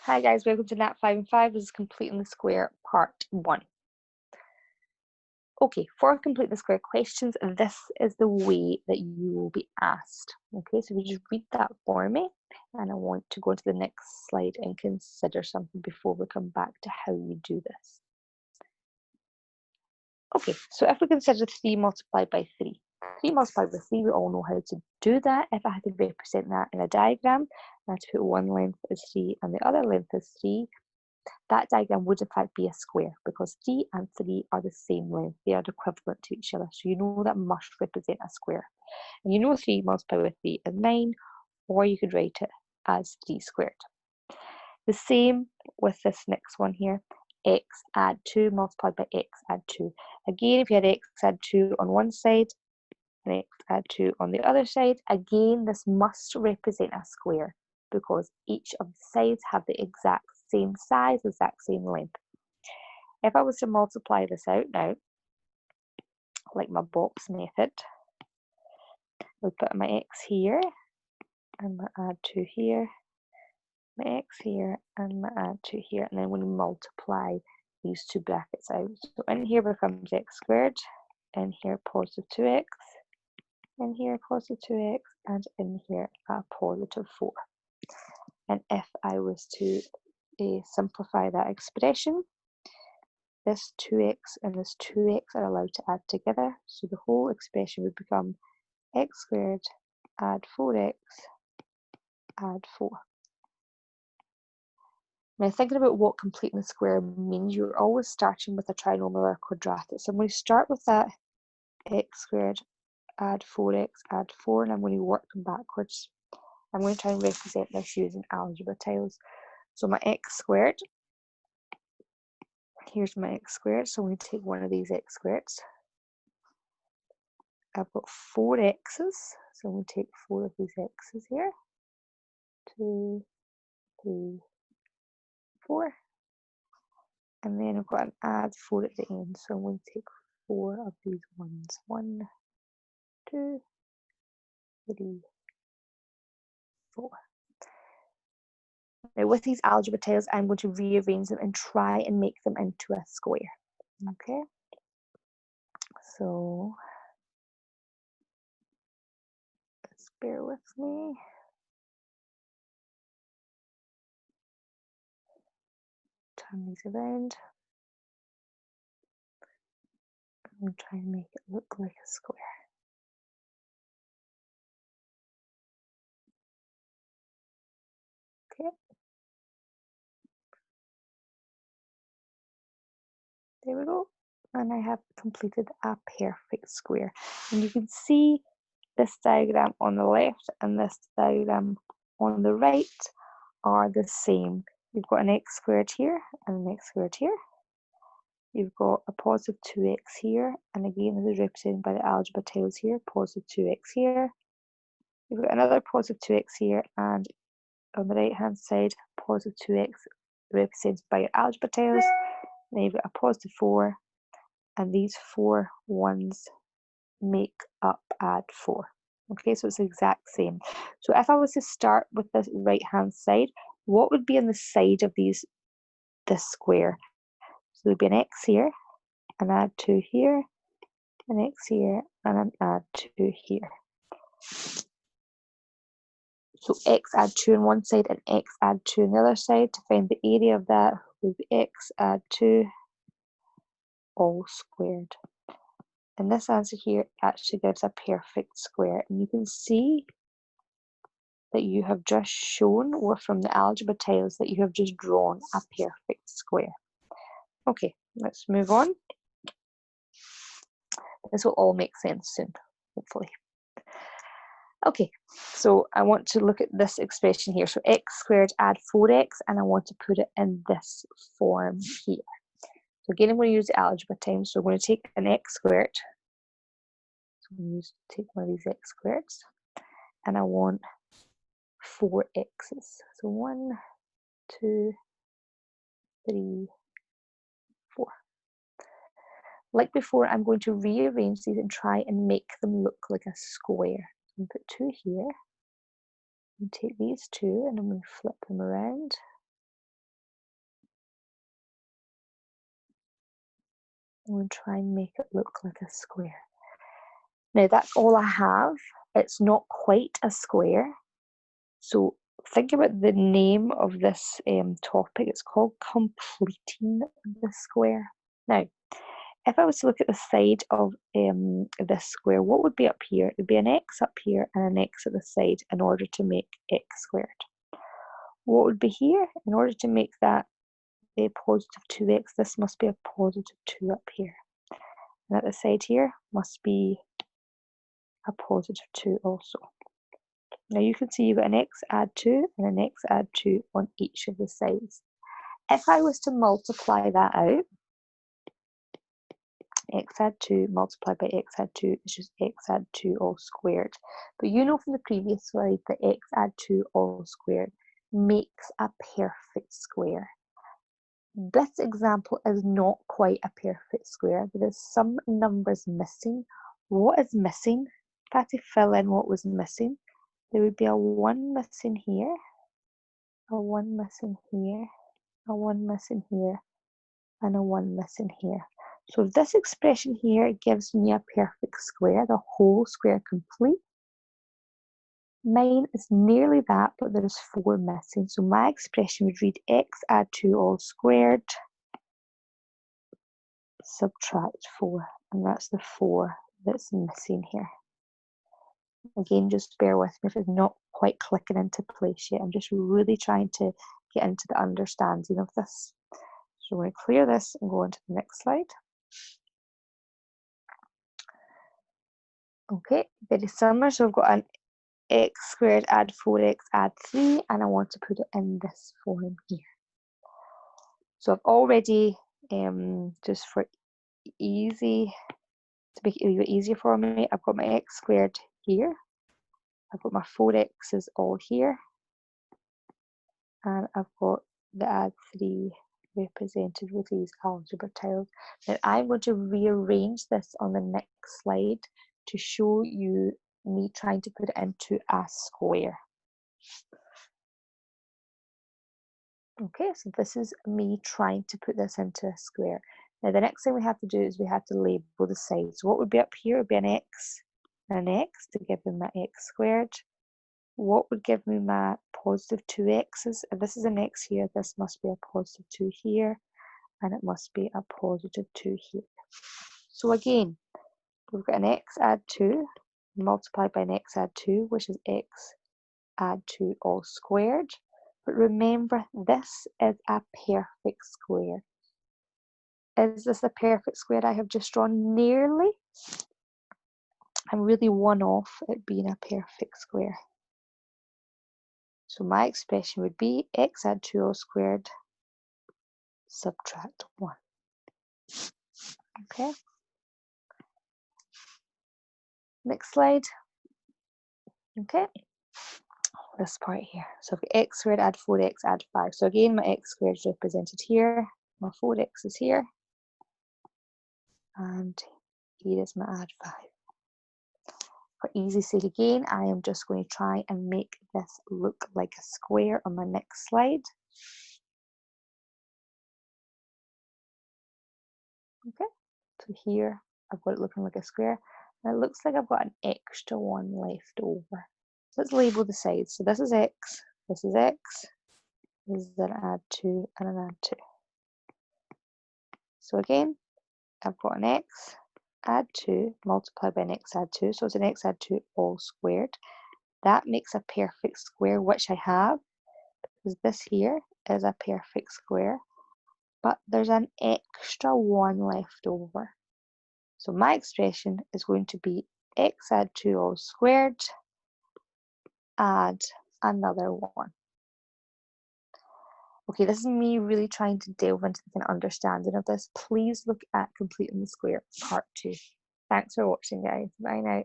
Hi guys, welcome to Nat 5 and 5. This is Completing the Square Part 1. Okay, for Completing the Square questions, this is the way that you will be asked. Okay, so if you just read that for me, and I want to go to the next slide and consider something before we come back to how you do this. Okay, so if we consider 3 multiplied by 3. 3 multiplied by 3, we all know how to do that. If I had to represent that in a diagram, I had to put one length as 3 and the other length as 3. That diagram would in fact be a square because 3 and 3 are the same length. They are equivalent to each other. So you know that must represent a square. And you know 3 multiplied by 3 is 9, or you could write it as 3 squared. The same with this next one here. X add 2 multiplied by x add 2. Again, if you had x add 2 on one side and x add 2 on the other side, again, this must represent a square because each of the sides have the exact same size, exact same length. If I was to multiply this out now, like my box method, I'll put my x here, and my add 2 here, my x here, and my add 2 here, and then when we multiply these two brackets out. So in here becomes x squared, in here positive 2x, in here positive 2x, and in here a positive 4. And if I was to simplify that expression, this 2x and this 2x are allowed to add together, so the whole expression would become x squared add 4x add 4. Now thinking about what completing the square means, you're always starting with a trinomial or a quadratic. So I'm going to start with that x squared add 4x add 4, and I'm going to work them backwards. I'm going to try and represent this using algebra tiles. So my x squared, here's my x squared, so I'm going to take one of these x squareds. I've got 4 x's, so I'm going to take 4 of these x's here. 2, 3, 4. And then I've got an add 4 at the end, so I'm going to take 4 of these ones. 1, 2, 3, 4. Now with these algebra tiles, I'm going to rearrange them and try and make them into a square. Okay, so just bear with me. Turn these around. I'm going to try and make it look like a square. Okay. There we go. And I have completed a perfect square. And you can see this diagram on the left and this diagram on the right are the same. You've got an x squared here and an x squared here. You've got a positive 2x here, and again this is represented by the algebra tiles here, positive 2x here. You've got another positive 2x here, and on the right hand side, positive 2x represented by your algebra tiles. Then you've got a positive 4, and these 4 ones make up add 4. Okay, so it's the exact same. So if I was to start with this right hand side, what would be on the side of this square? So there'd be an x here, an add 2 here, an x here, and an add 2 here. So x add 2 on one side and x add 2 on the other side. To find the area of that would be x add 2 all squared. And this answer here actually gives a perfect square. And you can see that you have just shown, or from the algebra tiles, that you have just drawn a perfect square. Okay, let's move on. This will all make sense soon, hopefully. Okay, so I want to look at this expression here. So x squared add 4x, and I want to put it in this form here. So again, I'm going to use the algebra time. So I'm going to take an x squared. So I'm going to take one of these x squareds, and I want 4 x's. So 1, 2, 3, 4. Like before, I'm going to rearrange these and try and make them look like a square. I'm going to put 2 here, and take these 2, and I'm going to flip them around. I'm going to try and make it look like a square. Now that's all I have. It's not quite a square. So think about the name of this topic. It's called completing the square. Now, if I was to look at the side of this square, what would be up here? It would be an x up here and an x at the side in order to make x squared. What would be here? In order to make that a positive 2x, this must be a positive 2 up here. And at the side here must be a positive 2 also. Now you can see you've got an x add 2 and an x add 2 on each of the sides. If I was to multiply that out, x add 2 multiplied by x add 2 is just x add 2 all squared. But you know from the previous slide that x add 2 all squared makes a perfect square. This example is not quite a perfect square. There is some numbers missing. What is missing? If I had to fill in what was missing, there would be a 1 missing here, a 1 missing here, a 1 missing here, and a 1 missing here. So if this expression here gives me a perfect square, the whole square complete, mine is nearly that, but there is 4 missing. So my expression would read x add 2 all squared, subtract 4, and that's the 4 that's missing here. Again, just bear with me if it's not quite clicking into place yet. I'm just really trying to get into the understanding of this. So I'm going to clear this and go on to the next slide. Okay, very similar. So I've got an x squared add 4x add 3, and I want to put it in this form here. So I've already, just for easy, to make it a little bit easier for me, I've got my x squared here. I've got my 4x's all here. And I've got the add 3 represented with these algebra tiles. Now I'm going to rearrange this on the next slide to show you me trying to put it into a square. Okay, so this is me trying to put this into a square. Now the next thing we have to do is we have to label the sides. So what would be up here would be an x and an x to give me my x squared. What would give me my positive 2x's? If this is an x here, this must be a positive 2 here, and it must be a positive 2 here. So again, we've got an x add 2 multiplied by an x add 2, which is x add 2 all squared. But remember, this is a perfect square. Is this a perfect square I have just drawn? Nearly. I'm really one off it being a perfect square. So my expression would be x add 2 all squared, subtract 1. Okay. Next slide. Okay. This part here. So I've got x squared add 4x add 5. So again, my x squared is represented here. My 4x is here. And here is my add 5. For easy sake again, I am just going to try and make this look like a square on my next slide. Okay, so here I've got it looking like a square. And it looks like I've got an extra one left over. So let's label the sides. So this is x, this is x, this is an add 2 and an add 2. So again, I've got an x add 2 multiplied by an x add 2. So it's an x add 2 all squared. That makes a perfect square, which I have, because this here is a perfect square. But there's an extra one left over. So my expression is going to be x add 2 all squared, add another 1. Okay, this is me really trying to delve into the understanding of this. Please look at completing the square part 2. Thanks for watching, guys. Bye now.